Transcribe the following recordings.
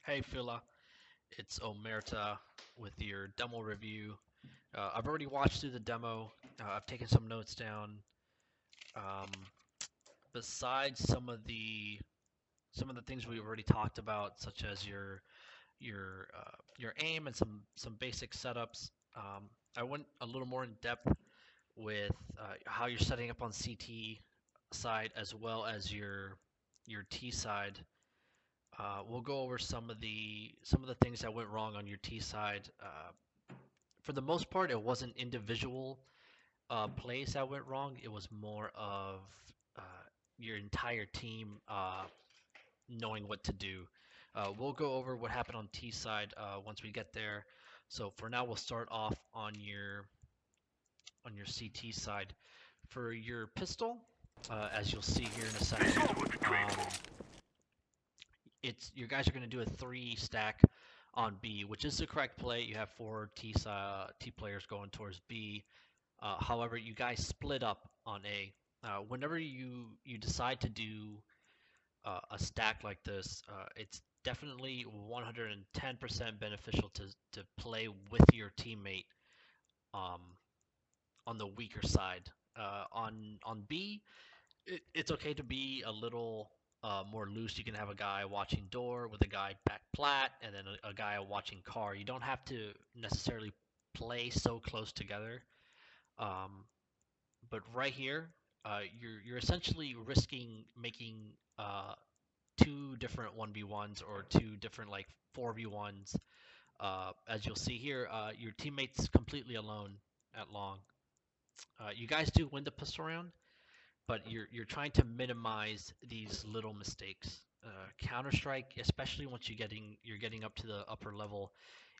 Hey Phila, it's Omerta with your demo review. I've already watched through the demo. I've taken some notes down. Um, besides some of the things we already talked about, such as your aim and some basic setups, I went a little more in depth with how you're setting up on CT side as well as your T side. We'll go over some of the things that went wrong on your T side. For the most part, it wasn't individual plays that went wrong. It was more of uh, your entire team knowing what to do. We'll go over what happened on T side once we get there. So for now, we'll start off on your CT side. For your pistol, as you'll see here in a second, it's your guys are going to do a 3 stack on B, which is the correct play. You have 4 T players going towards B. However, you guys split up on A. Whenever you decide to do a stack like this, it's definitely 110% beneficial to play with your teammate um, on the weaker side. On B, it's okay to be a little more loose. You can have a guy watching door with a guy back plat, and then a guy watching car. You don't have to necessarily play so close together. Um, but right here, you're essentially risking making uh, 2 different 1v1s or 2 different like 4v1s. As you'll see here, your teammate's completely alone at long. You guys do win the pistol round, but you're trying to minimize these little mistakes. Counter Strike, especially once you're getting up to the upper level,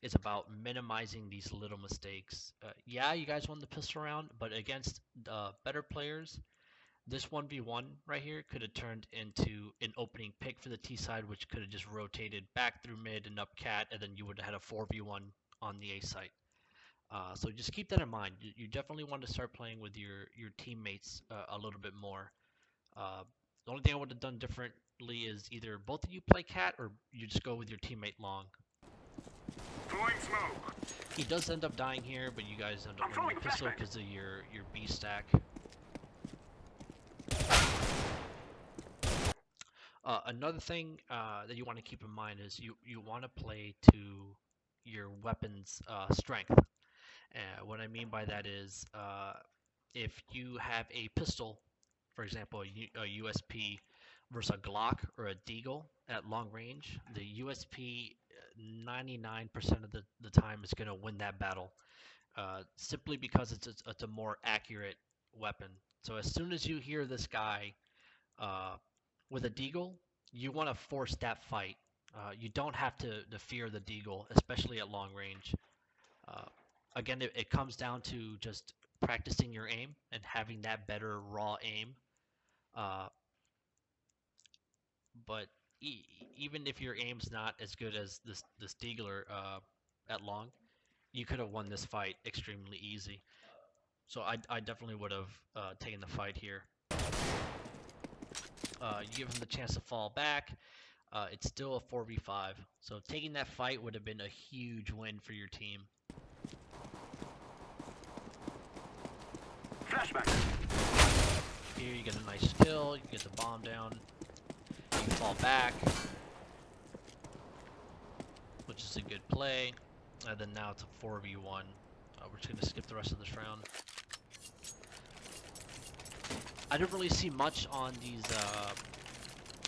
is about minimizing these little mistakes. Yeah, you guys won the pistol round, but against better players, this 1v1 right here could have turned into an opening pick for the T side, which could have just rotated back through mid and up cat, and then you would have had a 4v1 on the A site. So just keep that in mind. You definitely want to start playing with your teammates a little bit more. Uh, the only thing I would have done differently is either both of you play cat or you just go with your teammate long. Throwing smoke. He does end up dying here, but you guys end up winning the pistol because of your B stack. Another thing that you want to keep in mind is you want to play to your weapon's strength. What I mean by that is if you have a pistol, for example, a USP versus a Glock or a Deagle at long range, the USP 99% of the time is going to win that battle, simply because it's a more accurate weapon. So as soon as you hear this guy uh, with a Deagle, you want to force that fight. You don't have to fear the Deagle, especially at long range. Uh, Again, it comes down to just practicing your aim and having that better raw aim. Uh, but even if your aim's not as good as this Deagler at long, you could have won this fight extremely easy. So I definitely would have taken the fight here. You give him the chance to fall back. It's still a 4v5. So taking that fight would have been a huge win for your team. Flashback. Here you get a nice kill, you get the bomb down, you can fall back, which is a good play. And then now it's a 4v1. We're just going to skip the rest of this round. I didn't really see much on these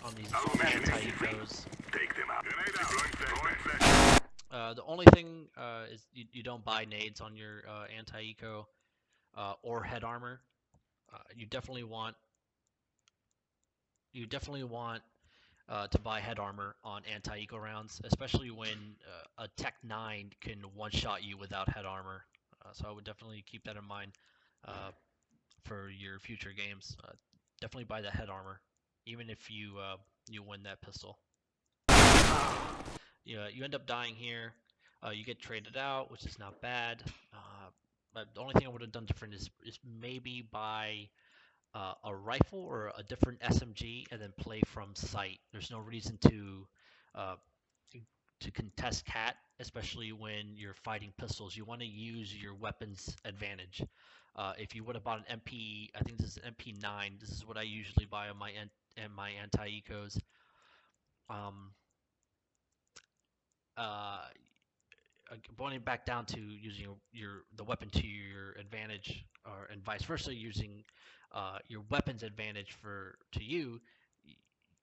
anti-ecos. Take them out. The only thing is you don't buy nades on your anti-eco or head armor. You definitely want to buy head armor on anti-eco rounds, especially when a Tech 9 can one-shot you without head armor. So I would definitely keep that in mind for your future games. Definitely buy the head armor, even if you win that pistol. Yeah, you end up dying here. You get traded out, which is not bad. But the only thing I would have done different is maybe buy a rifle or a different SMG and then play from sight. There's no reason to to contest cat, especially when you're fighting pistols. You want to use your weapons advantage. If you would have bought an MP, I think this is an MP9. This is what I usually buy on my anti-ecos. Um, uh, Going back down to using the weapon to your advantage, or and vice versa, using your weapon's advantage to you,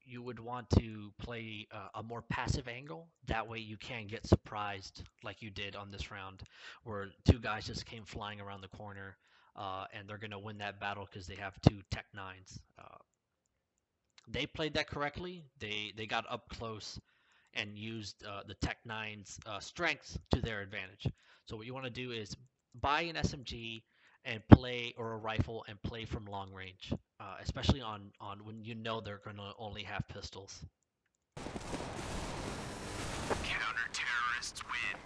you would want to play a more passive angle. That way you can get surprised like you did on this round, where two guys just came flying around the corner, and they're gonna win that battle because they have two Tech 9s. They played that correctly. They got up close and used the Tech 9's strengths to their advantage. So what you want to do is buy an SMG and play, or a rifle, and play from long range, especially on when you know they're going to only have pistols. Counter-terrorists win.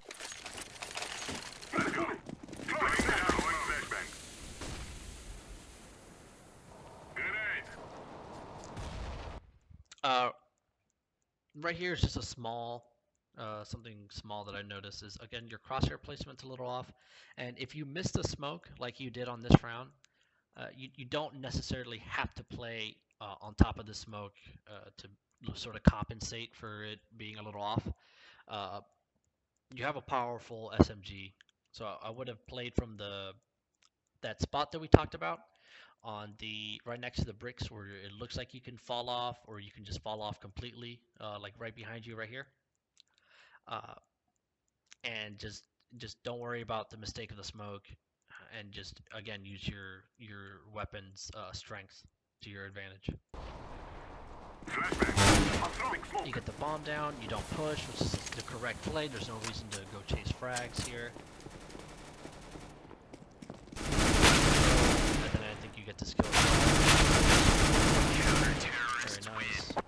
Let's go. Throwing down. Throwing flashbang. Grenade. Right here is just a small, something small that I noticed is, again, your crosshair placement's a little off, and if you miss the smoke like you did on this round, you don't necessarily have to play on top of the smoke to sort of compensate for it being a little off. Uh, you have a powerful SMG, so I would have played from that spot that we talked about on the right next to the bricks, where it looks like you can fall off, or you can just fall off completely, like right behind you right here. Uh, and just don't worry about the mistake of the smoke, and just again use your weapon's strength to your advantage. Flashbang. I'm throwing smoke. You get the bomb down, you don't push, which is the correct play. There's no reason to go chase frags here. And then I think you get this kill. Counter-terrorists Very nice. win.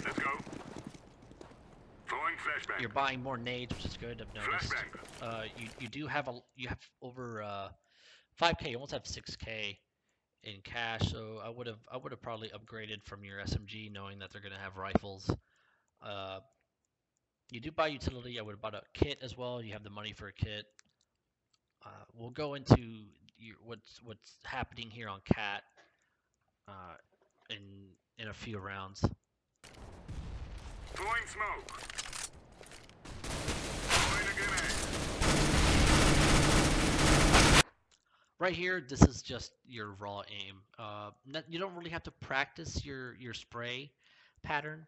Let's go. Throwing flashbang. You're buying more nades, which is good. I've noticed. Flashbang. You do have over 5K, you almost have 6K in cash. So I would have probably upgraded from your SMG, knowing that they're gonna have rifles. You do buy utility. I would have bought a kit as well. You have the money for a kit. We'll go into what's happening here on Cat in a few rounds. Throwing smoke. Throwing a grenade. Right here, this is just your raw aim. You don't really have to practice your spray pattern.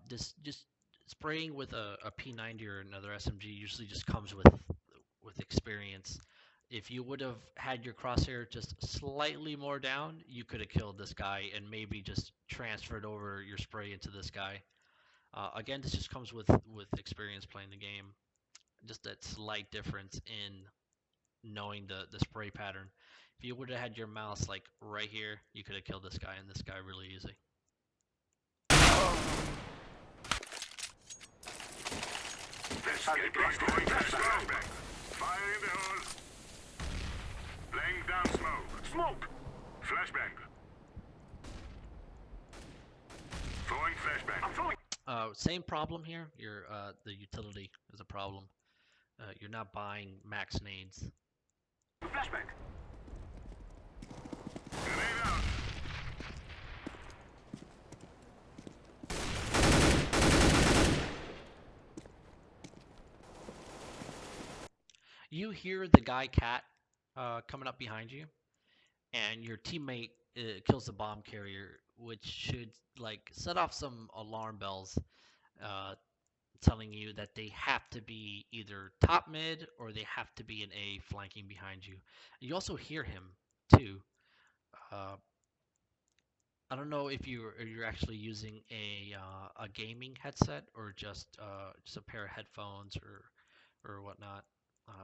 Just spraying with a P90 or another SMG usually just comes with experience. If you would have had your crosshair just slightly more down, you could have killed this guy and maybe just transferred over your spray into this guy. Again, this just comes with experience playing the game. Just that slight difference in knowing the spray pattern. If you would have had your mouse like right here, you could have killed this guy and this guy really easy. Flashbang. Fire in the hole. Laying down smoke. Smoke. Flashbang. Throwing flashbang. I'm throwing. Same problem here. The utility is a problem. You're not buying max nades. Flashbang. Grenade out. You hear the guy Cat coming up behind you, and your teammate kills the bomb carrier, which should like set off some alarm bells, telling you that they have to be either top mid or they have to be an A flanking behind you. You also hear him too. I don't know if you're actually using a gaming headset or just a pair of headphones or whatnot.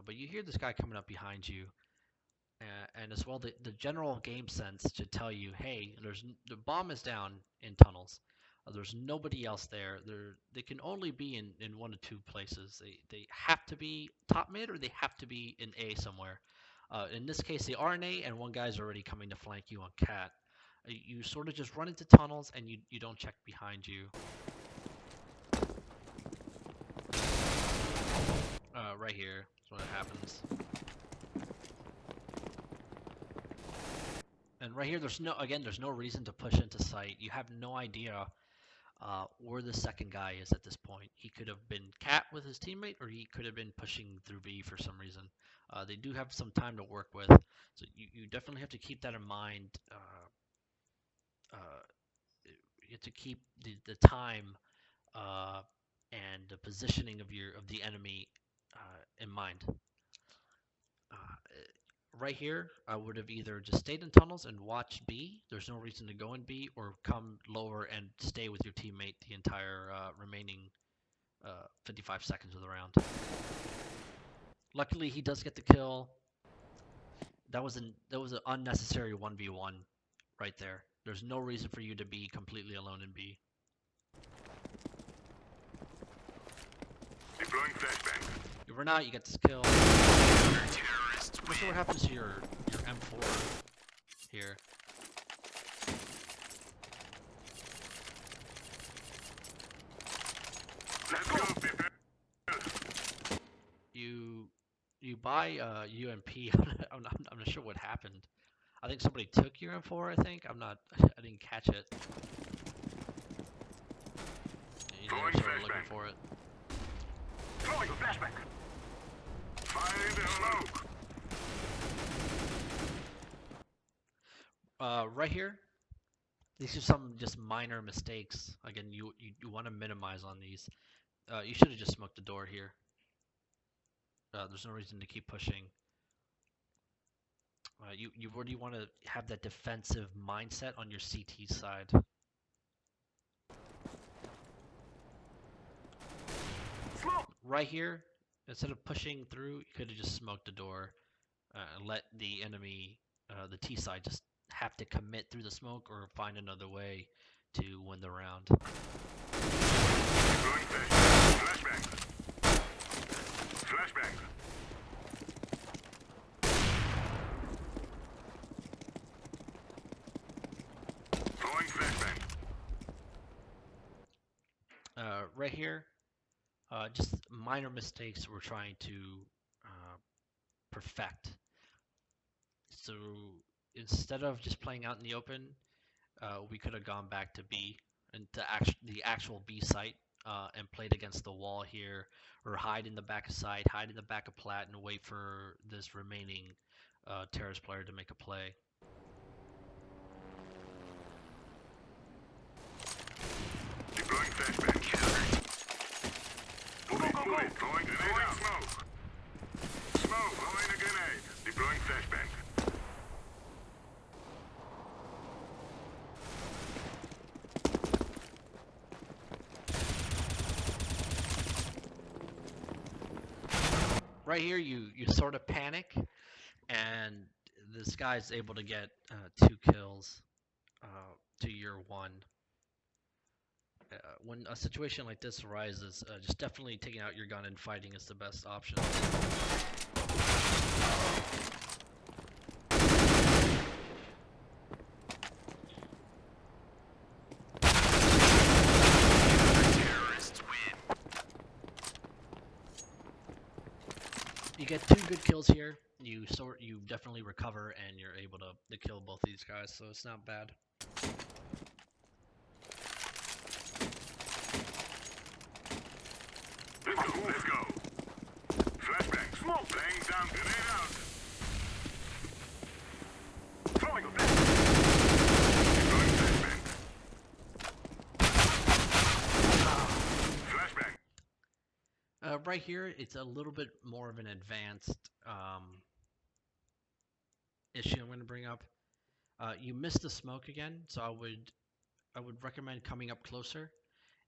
But you hear this guy coming up behind you, and as well the general game sense should tell you, hey, the bomb is down in tunnels. There's nobody else there. They can only be in one of two places. They have to be top mid or they have to be in A somewhere. In this case, they are in A, and one guy's already coming to flank you on Cat. You sort of just run into tunnels and you don't check behind you. Right here is when it happens. And right here, there's no reason to push into sight. You have no idea where the second guy is at this point. He could have been cat with his teammate, or he could have been pushing through B for some reason. They do have some time to work with, so you definitely have to keep that in mind. You have to keep the time and the positioning of the enemy in mind. Uh, right here, I would have either just stayed in tunnels and watched B. There's no reason to go in B, or come lower and stay with your teammate the entire remaining 55 seconds of the round. Luckily, he does get the kill. That was an unnecessary 1v1 right there. There's no reason for you to be completely alone in B. Deploying flashbang. You run out, you get this kill. Counter-terrorists Not sure what happens to your M4 here. Let's go, people. You buy UMP. I'm not sure what happened. I think somebody took your M4. I think I didn't catch it. You Throwing started looking flashbang. for it. Throwing a flashbang. Fire in the smoke. Right here, these are some just minor mistakes. Again, you want to minimize on these. You should have just smoked the door here. There's no reason to keep pushing. You really want to have that defensive mindset on your CT side. Smoke. Right here, instead of pushing through, you could have just smoked the door and let the enemy, the T side, just have to commit through the smoke or find another way to win the round. Deploying flashbang. Flashbang. Flashbang. Throwing flashbang. Right here, just minor mistakes we're trying to perfect. So instead of just playing out in the open, we could have gone back to B and to the actual B site and played against the wall here, or hide in the back of site, hide in the back of plat, and wait for this remaining terrorist player to make a play. Deploying flashbang. Move it. Throwing grenade out. Smoke. Smoke. Throwing a grenade. Deploying flashbang. Right here, you sort of panic, and this guy's able to get 2 kills to your 1. When a situation like this arises, just definitely taking out your gun and fighting is the best option. terrorists win. You get 2 good kills here. You definitely recover, and you're able to kill both these guys, so it's not bad. Let's go. Flashbang. Smoke. Laying down. Grenade out. Throwing a flashbang. Deploying flashbang. Flashbang. Right here, it's a little bit more of an advanced issue I'm going to bring up. You missed the smoke again, so I would recommend coming up closer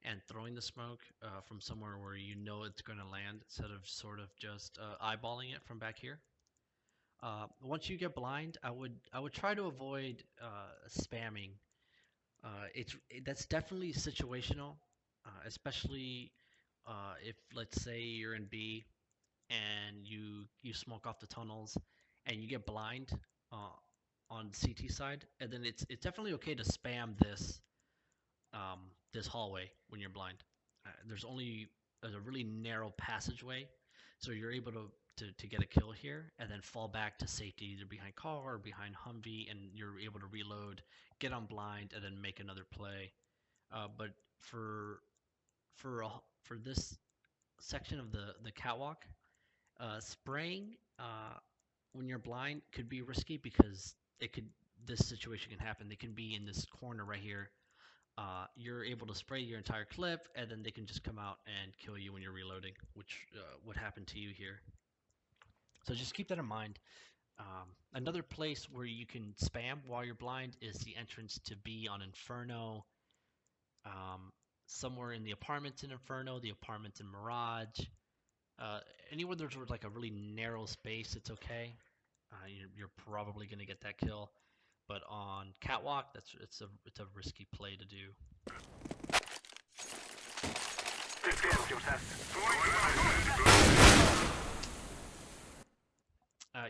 and throwing the smoke from somewhere where you know it's going to land, instead of sort of just eyeballing it from back here. Once you get blind, I would try to avoid spamming. That's definitely situational, especially if, let's say, you're in B and you smoke off the tunnels and you get blind. on CT side, and then it's definitely okay to spam this hallway when you're blind. There's a really narrow passageway, so you're able to get a kill here and then fall back to safety either behind car or behind Humvee, and you're able to reload, get on blind, and then make another play. But for for this section of the catwalk, spraying when you're blind could be risky because it could this situation can happen. They can be in this corner right here. You're able to spray your entire clip, and then they can just come out and kill you when you're reloading, which would happen to you here. So just keep that in mind. Another place where you can spam while you're blind is the entrance to B on Inferno. Um, Somewhere in the apartments in Inferno, the apartments in Mirage. Uh, Anywhere there's like a really narrow space, it's okay. You're probably gonna get that kill, but on catwalk, it's a risky play to do.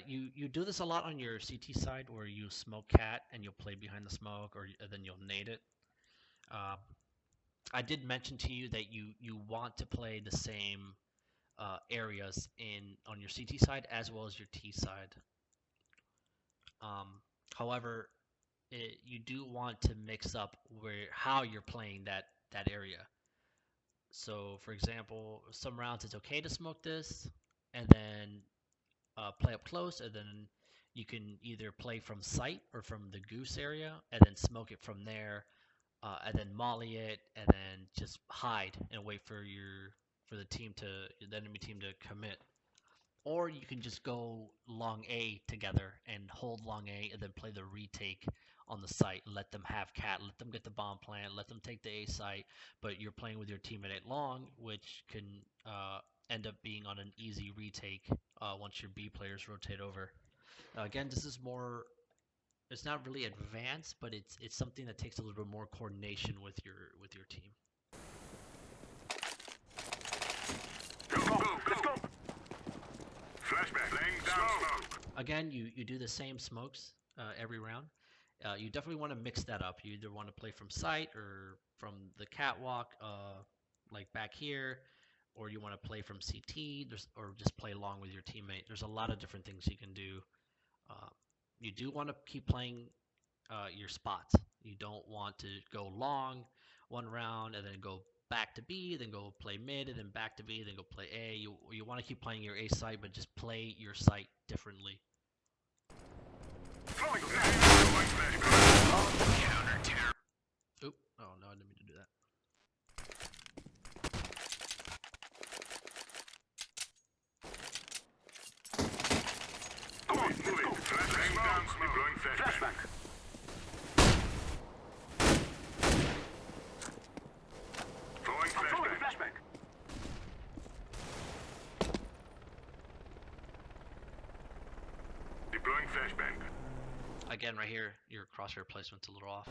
You do this a lot on your CT side where you smoke cat and you'll play behind the smoke, or then you'll nade it. Uh, I did mention to you that you want to play the same areas in on your CT side as well as your T side. Um, However, you do want to mix up where how you're playing that area. So, for example, some rounds it's okay to smoke this, and then play up close, and then you can either play from sight or from the goose area, and then smoke it from there, and then molly it, and then just hide and wait for the enemy team to commit. Or you can just go long A together and hold long A and then play the retake on the site. Let them have cat, let them get the bomb plant, let them take the A site, but you're playing with your teammate at long, which can end up being on an easy retake once your B players rotate over. Again, this is more. It's not really advanced, but it's something that takes a little bit more coordination with your team. Flashback. Laying down smoke. Again, you do the same smokes every round. You definitely want to mix that up. You either want to play from sight or from the catwalk, like back here, or you want to play from CT, or just play along with your teammate. There's a lot of different things you can do. Uh, you do want to keep playing your spots. You don't want to go long one round and then go back to B, then go play mid, and then back to B, then go play A. You want to keep playing your A site, but just play your site differently. Oop! Oh no, I didn't mean to do that. Come on, moving. Flashbang down smoke. Deploying flashbang. Throwing flashbang. Deploying flashbang. Again, right here, your crosshair placement's a little off.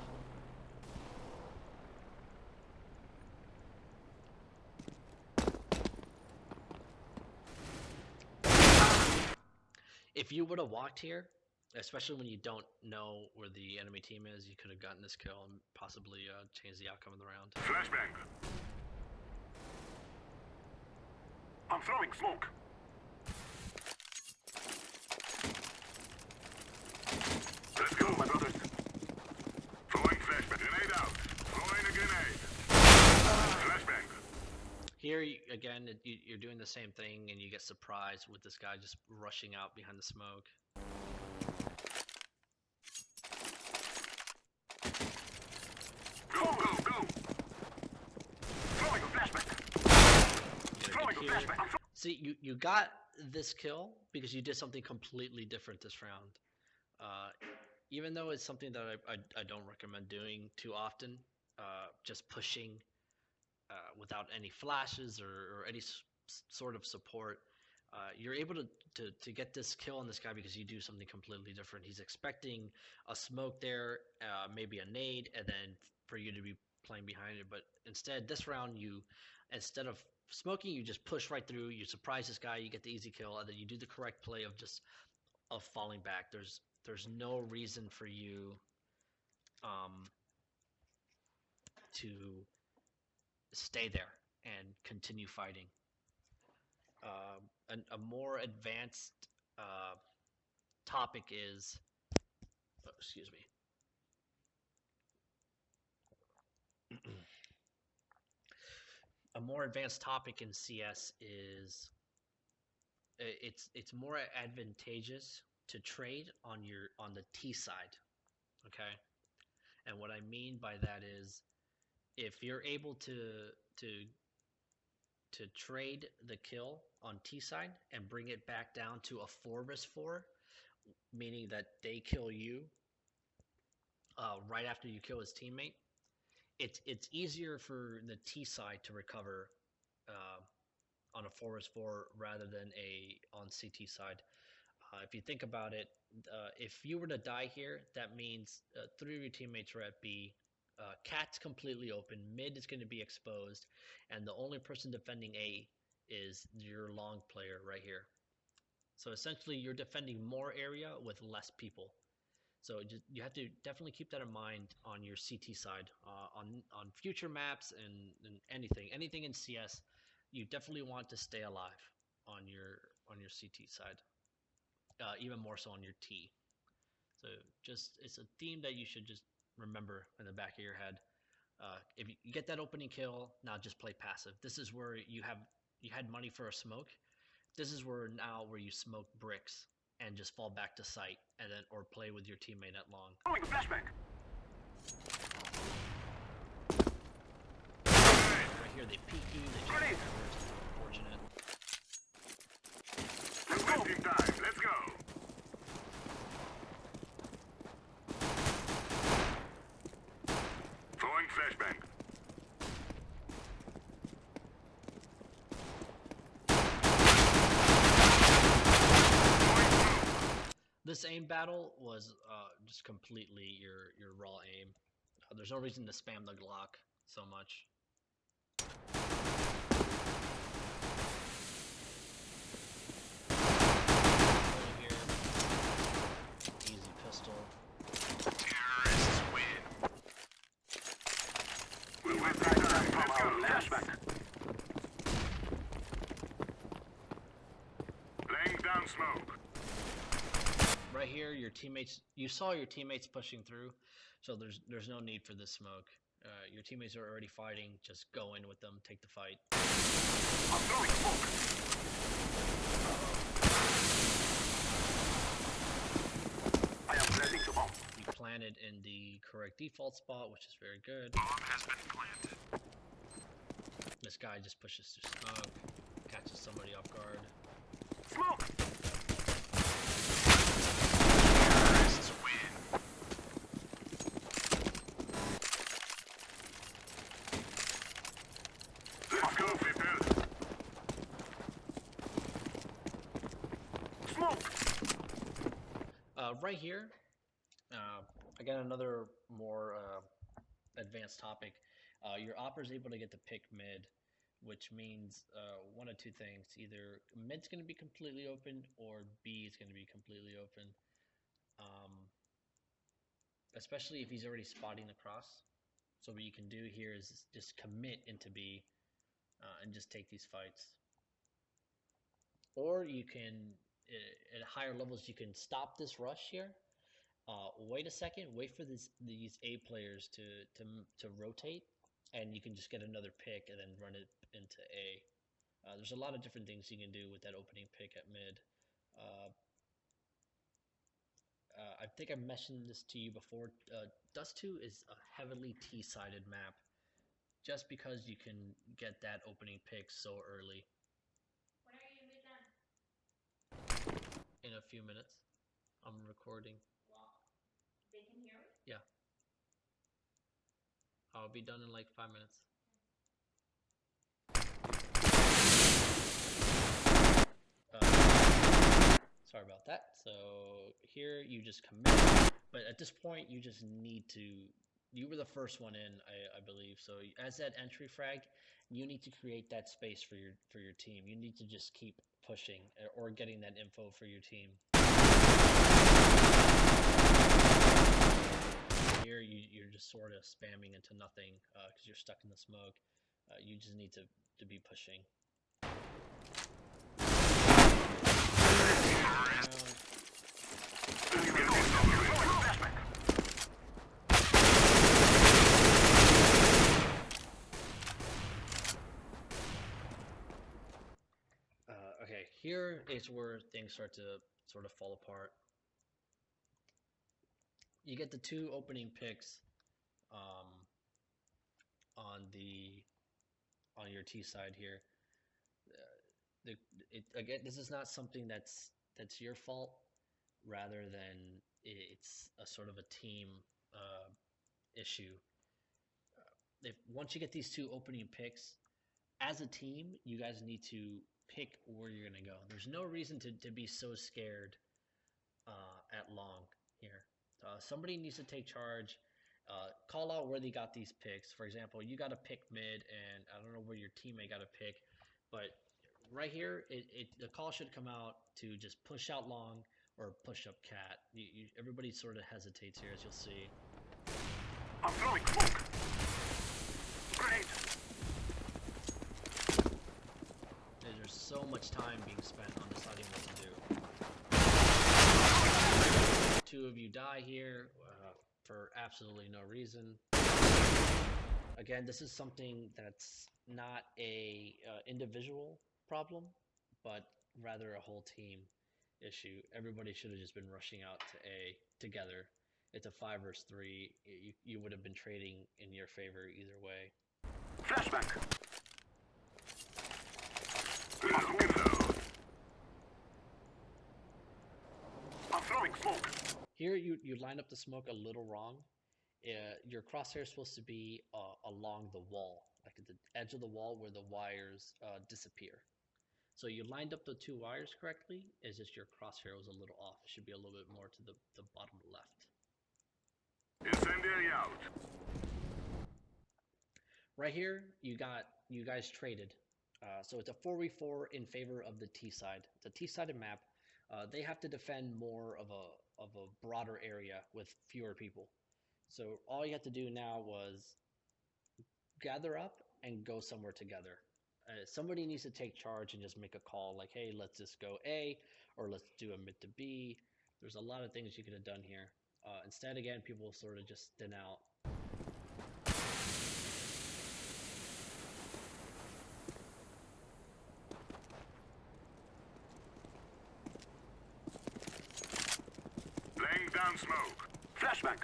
If you would have walked here, especially when you don't know where the enemy team is, you could have gotten this kill and possibly changed the outcome of the round. Flashbang. I'm throwing smoke. Let's go, my brothers. Throwing flashbang. Grenade out. Throwing a grenade. Flashbang. Here, again, you're doing the same thing, and you get surprised with this guy just rushing out behind the smoke. Go, go, go. Throwing a flashbang. Throwing a flashbang. See, you got this kill because you did something completely different this round. Even though it's something that I don't recommend doing too often, just pushing without any flashes or any sort of support, you're able to get this kill on this guy because you do something completely different. He's expecting a smoke there, maybe a nade, and then for you to be playing behind it. But instead, this round, instead of smoking, you just push right through, you surprise this guy, you get the easy kill, and then you do the correct play of falling back. there's no reason for you to stay there and continue fighting. A more advanced topic is, oh, excuse me. A more advanced topic in CS is it's more advantageous to trade on the T side, okay? And what I mean by that is if you're able to trade the kill on T side and bring it back down to a 4v4, meaning that they kill you right after you kill his teammate, it's easier for the T side to recover on a 4v4 rather than a on CT side. If you think about it, if you were to die here, that means 3 of your teammates are at B. Cat's completely open. Mid is going to be exposed, and the only person defending A is your long player right here. So essentially, you're defending more area with less people. So you have to definitely keep that in mind on your CT side. On future maps and anything in CS, you definitely want to stay alive on your CT side. Even more so on your T. So it's a theme that you should just remember in the back of your head. If you get that opening kill, now just play passive. This is where you had money for a smoke. This is where you smoke bricks and just fall back to sight, and then or play with your teammate at long. Throwing a flashback. Right here, they peek you. They try to it's unfortunate. Wasting time. Let's go. Throwing flashbang. This aim battle was just completely your raw aim. There's no reason to spam the Glock so much. Here. Easy pistol. Terrorists win. We'll win that time from our flashback. Laying down smoke. Right here, you saw your teammates pushing through, so there's no need for this smoke. Your teammates are already fighting. Just go in with them, take the fight. I'm throwing smoke. I am planting the bomb. You planted in the correct default spot, which is very good. Bomb has been planted. This guy just pushes through smoke, catches somebody off guard. Smoke. Terrorists win. Let's go, people. Smoke. Right here, again, another more advanced topic. Your opper is able to get to pick mid, which means one of two things. Either mid's going to be completely open or B is going to be completely open. Especially if he's already spotting the cross. So what you can do here is just commit into B and just take these fights. Or you can, at higher levels, you can stop this rush here. Wait a second, wait for these A players to rotate, and you can just get another pick and then run it into A. There's a lot of different things you can do with that opening pick at mid. I think I mentioned this to you before. Dust 2 is a heavily T-sided map, just because you can get that opening pick so early. When are you gonna be done? In a few minutes, I'm recording. Well, they can hear me? Yeah. I'll be done in like 5 minutes. Sorry about that. So here you just commit, but at this point you just need to. You were the first one in, I believe. So as that entry frag, you need to create that space for your team. You need to just keep pushing or getting that info for your team. here, you're just sort of spamming into nothing because you're stuck in the smoke. You just need to be pushing. Okay, here is where things start to sort of fall apart. You get the 2 opening picks on your T side here. Again, this is not something that's your fault, rather than it's a sort of a team issue. If once you get these 2 opening picks, as a team, you guys need to pick where you're gonna go. There's no reason to be so scared at long here. Somebody needs to take charge. Call out where they got these picks. For example, you got to pick mid, and I don't know where your teammate got to pick, but right here, the call should come out to just push out long or push up cat. Everybody sort of hesitates here, as you'll see. I'm throwing smoke. Grenade. There's so much time being spent on deciding what to do. 2 of you die here for absolutely no reason. Again, this is something that's not a individual problem, but rather a whole team issue. Everybody should have just been rushing out to A together. It's a 5 versus 3. You would have been trading in your favor either way. Flashback. I'm throwing smoke. Here, you line up the smoke a little wrong. Your crosshair is supposed to be along the wall, like at the edge of the wall where the wires disappear. So you lined up the 2 wires correctly, it's just your crosshair was a little off. It should be a little bit more to the bottom left. Incendiary out. Right here, you guys traded. So it's a 4v4 in favor of the T side. It's a T-sided map. They have to defend more of a broader area with fewer people. So all you have to do now was gather up and go somewhere together. Somebody needs to take charge and just make a call like, hey, let's just go A, or let's do a mid to B. There's a lot of things you could have done here. Instead, again, people sort of just thin out. Laying down smoke. Flashback.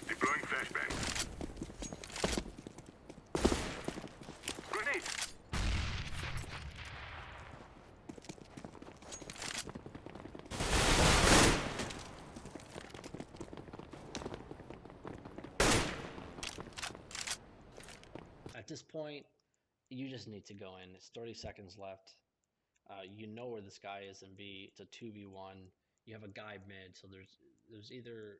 Deploying flashbang. Grenade. At this point, you just need to go in. It's 30 seconds left. You know where this guy is in B. It's a 2v1. You have a guy mid, so there's either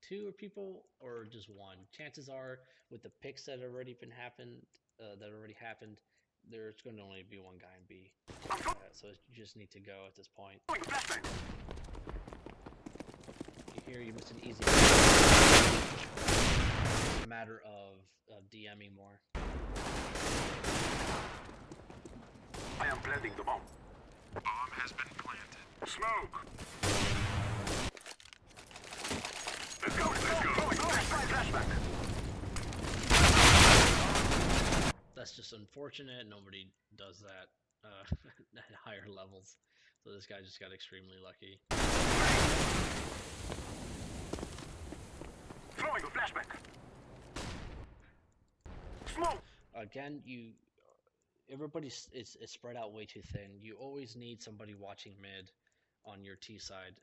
2 people or just 1. Chances are, with the picks that already happened, there's going to only be 1 guy in B. So you just need to go at this point. Here you miss an easy. It's a matter of DMing more. I am planting the bomb. Bomb has been planted. Smoke. Let's go. Flashback. That's just unfortunate. Nobody does that at higher levels. So this guy just got extremely lucky. Throwing a flashback. Smoke. Again, everybody is spread out way too thin. You always need somebody watching mid on your T side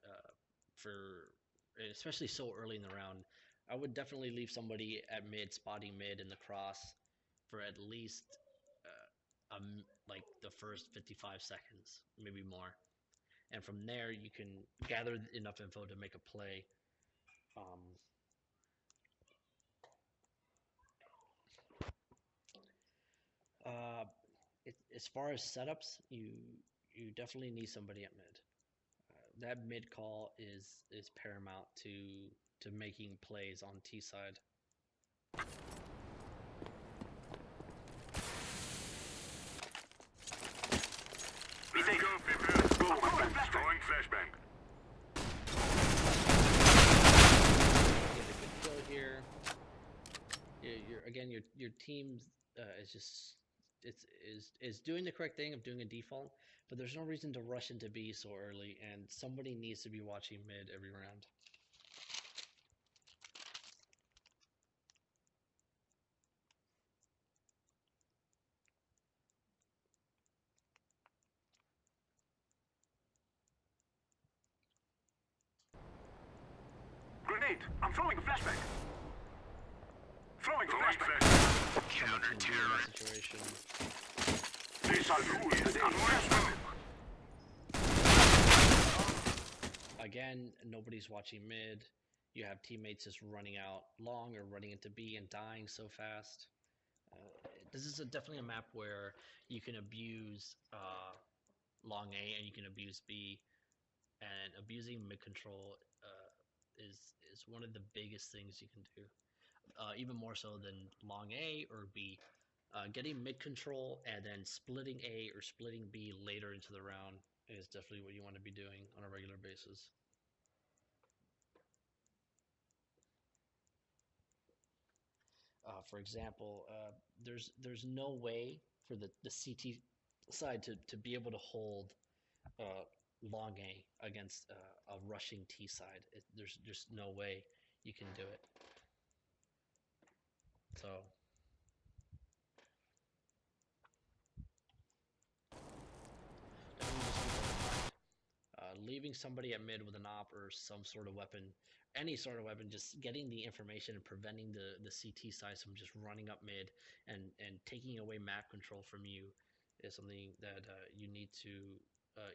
especially so early in the round. I would definitely leave somebody at mid, spotting mid in the cross for at least like the first 55 seconds, maybe more. And from there, you can gather enough info to make a play. As far as setups, you definitely need somebody at mid. that mid call is paramount to making plays on T side. Let's go, people. Go, my friend. Throwing flashbang. Get a good kill here. Your team is just is doing the correct thing of doing a default, but there's no reason to rush into B so early, and somebody needs to be watching mid every round. Grenade. I'm throwing a flashbang. Throwing a flashbang. Someone can be in that situation. These are rules today. Again, nobody's watching mid. You have teammates just running out long or running into B and dying so fast. This is definitely a map where you can abuse long A and you can abuse B, and abusing mid control is one of the biggest things you can do. Even more so than long A or B. Getting mid control and then splitting A or splitting B later into the round is definitely what you want to be doing on a regular basis. For example, there's no way for the CT side to be able to hold long A against a rushing T side. There's just no way you can do it. So leaving somebody at mid with an op or some sort of weapon, any sort of weapon, just getting the information and preventing the CT side from just running up mid and taking away map control from you is something that you need to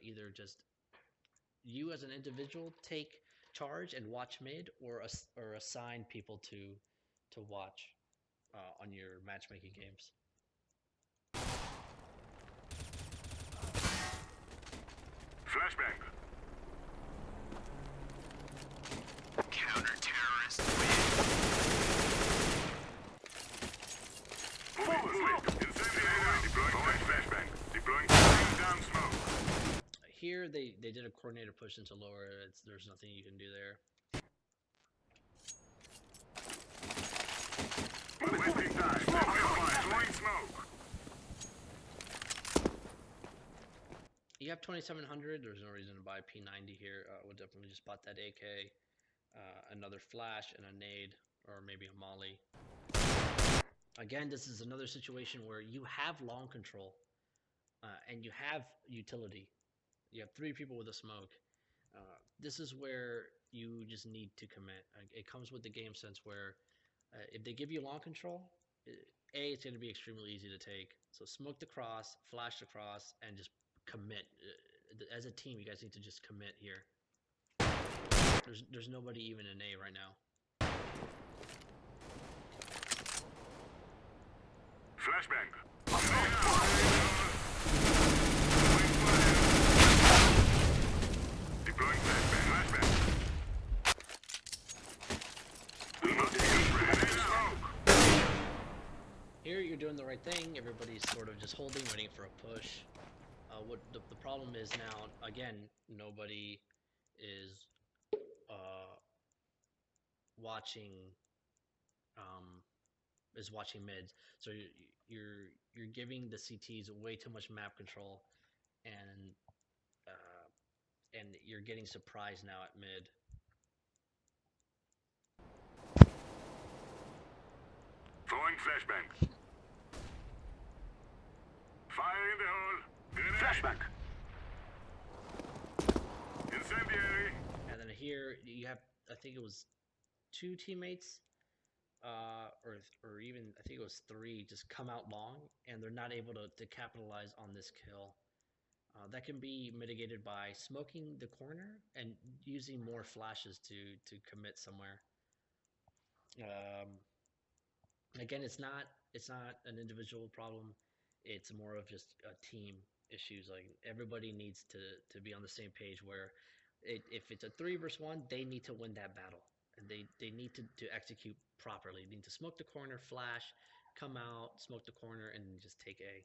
either just you as an individual take charge and watch mid, or assign people to watch on your matchmaking games. Flashbang. Counter-terrorist Moving. Incendiary. Deploying flashbang. Deploying down smoke. Here they did a coordinator push into lower. There's nothing you can do there. Wasting time. Throwing smoke. You have 2700. There's no reason to buy P90 here. Would definitely just bought that AK, another flash, and a nade, or maybe a molly. Again, this is another situation where you have long control, and you have utility. You have 3 people with a smoke. This is where you just need to commit. It comes with the game sense where if they give you long control, it's going to be extremely easy to take. So smoke the cross, flash the cross, and just commit. As a team, you guys need to just commit here. There's nobody even in A right now. Flashbang. Deploying flashbang. Here you're doing the right thing. Everybody's sort of just holding, waiting for a push. What the problem is now, again, nobody is watching mids, so you're giving the CTs way too much map control, and you're getting surprised now at mid. Throwing flashbang. Fire in the hole. Flashbang. Incendiary. And then here you have, I think it was 2 teammates, or even I think it was 3, just come out long, and they're not able to capitalize on this kill. That can be mitigated by smoking the corner and using more flashes to commit somewhere. Again, it's not an individual problem. It's more of just team issues. Like everybody needs to be on the same page where If it's a 3 versus 1, they need to win that battle, and they need to execute properly. They need to smoke the corner, flash, come out, smoke the corner, and just take A.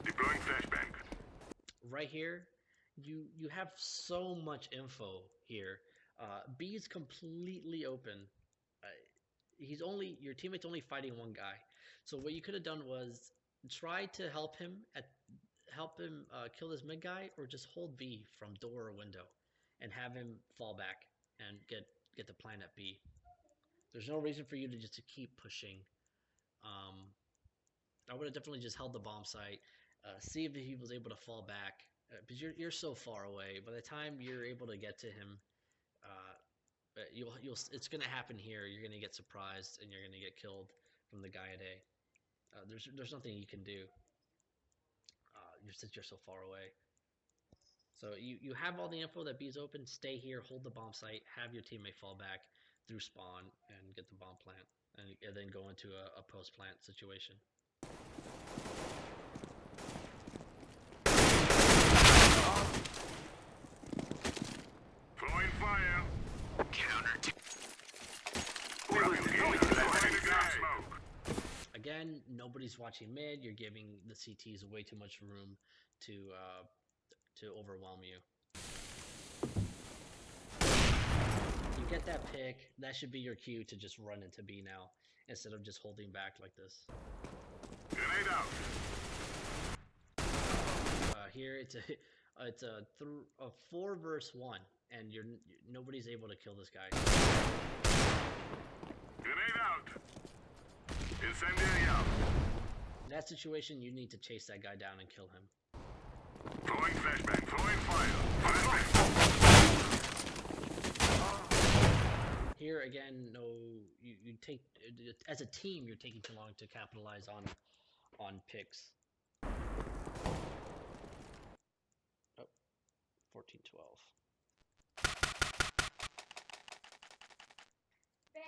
Deploying flashbang. Right here, you have so much info here. B is completely open. Uh, your teammate's only fighting one guy. So what you could have done was try to help him kill this mid guy, or just hold B from door or window, and have him fall back and get the plan at B. There's no reason for you to just to keep pushing. Um, I would have definitely just held the bomb site, see if he was able to fall back, because you're so far away. By the time you're able to get to him, you'll it's gonna happen here. You're gonna get surprised and you're gonna get killed from the guy at A. There's nothing you can do. Since you're so far away. So you have all the info that B's open. Stay here, hold the bomb site, have your teammate fall back through spawn and get the bomb plant, and then go into a post plant situation. Throwing fire. Counter. Again, nobody's watching mid. You're giving the CTs way too much room to overwhelm you. You get that pick. That should be your cue to just run into B now, instead of just holding back like this. Grenade out. Here it's a 4 versus 1, and nobody's able to kill this guy. Grenade out. Incendiary out. In that situation, you need to chase that guy down and kill him. Throwing flashbang. Throwing fire. Flashbang. Here again, you take as a team. You're taking too long to capitalize on picks. Oh, 14-12. Bed.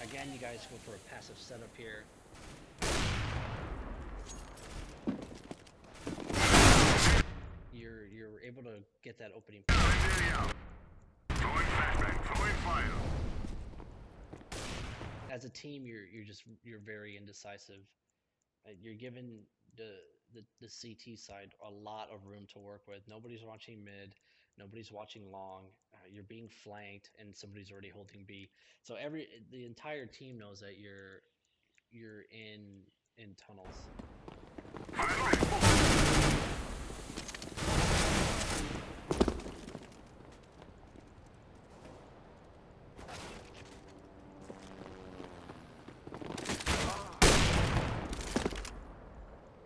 Again, you guys go for a passive setup here. You're able to get that opening. Throwing flashbang. Throwing fire. As a team, you're very indecisive. You're given the CT side a lot of room to work with. Nobody's watching mid. Nobody's watching long. You're being flanked, and somebody's already holding B. So the entire team knows that you're in tunnels.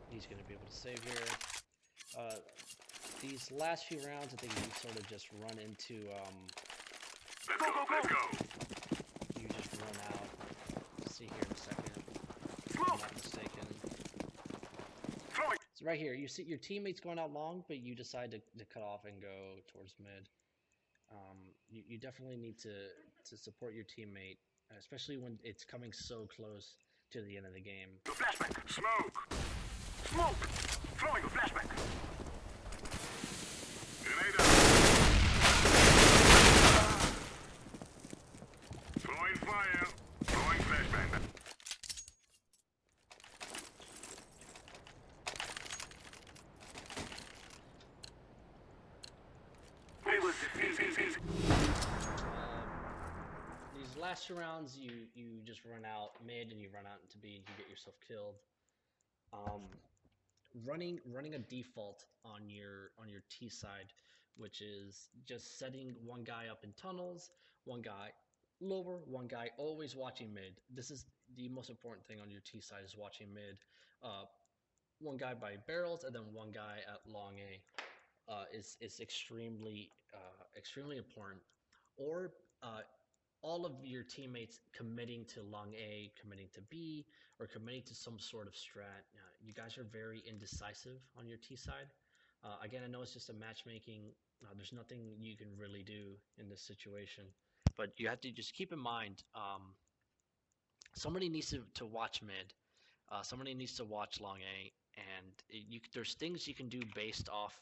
He's gonna be able to save here. These last few rounds, I think you sort of just run into. Let's go. Let's go. You just run out. See here in a second. If I'm not mistaken. Throwing. So right here, you see your teammates going out long, but you decide to cut off and go towards mid. You definitely need to support your teammate, especially when it's coming so close to the end of the game. The flashbang. Smoke. Smoke. Throwing a flashbang. Grenade out. Throwing fire. Throwing flashbang. These last 2 rounds, you just run out mid and you run out into B and you get yourself killed. Running a default on your T side, which is just setting one guy up in tunnels, one guy lower, one guy always watching mid. This is the most important thing on your T side, is watching mid. One guy by barrels and then one guy at long A is extremely important. Or all of your teammates committing to long A, committing to B, or committing to some sort of strat. You guys are very indecisive on your T side. Again, I know it's just a matchmaking. There's nothing you can really do in this situation, but you have to just keep in mind. Somebody needs to watch mid. Somebody needs to watch long A, and there's things you can do based off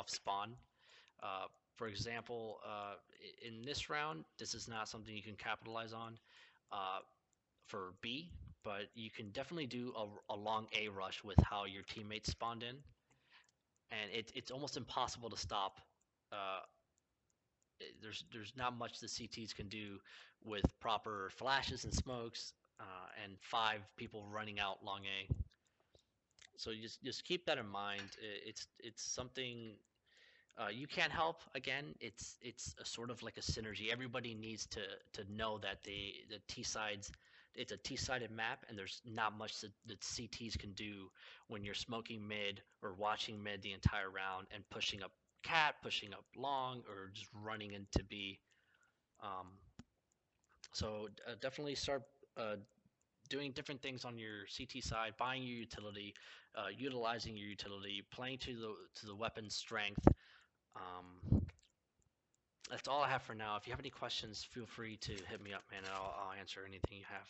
spawn. Uh, for example, in this round, this is not something you can capitalize on uh, for B, but you can definitely do a long A rush with how your teammates spawned in, and it's almost impossible to stop. Uh, there's not much the CTs can do with proper flashes and smokes and 5 people running out long A. So just keep that in mind. It's something you can't help. Again, it's a sort of like a synergy. Everybody needs to know that the T sides. It's a T-sided map, and there's not much that CTs can do when you're smoking mid or watching mid the entire round and pushing up cat, pushing up long, or just running into B. Um, so definitely start uh, doing different things on your CT side, buying your utility, utilizing your utility, playing to the weapon's strength. That's all I have for now. If you have any questions, feel free to hit me up, man, and I'll answer anything you have.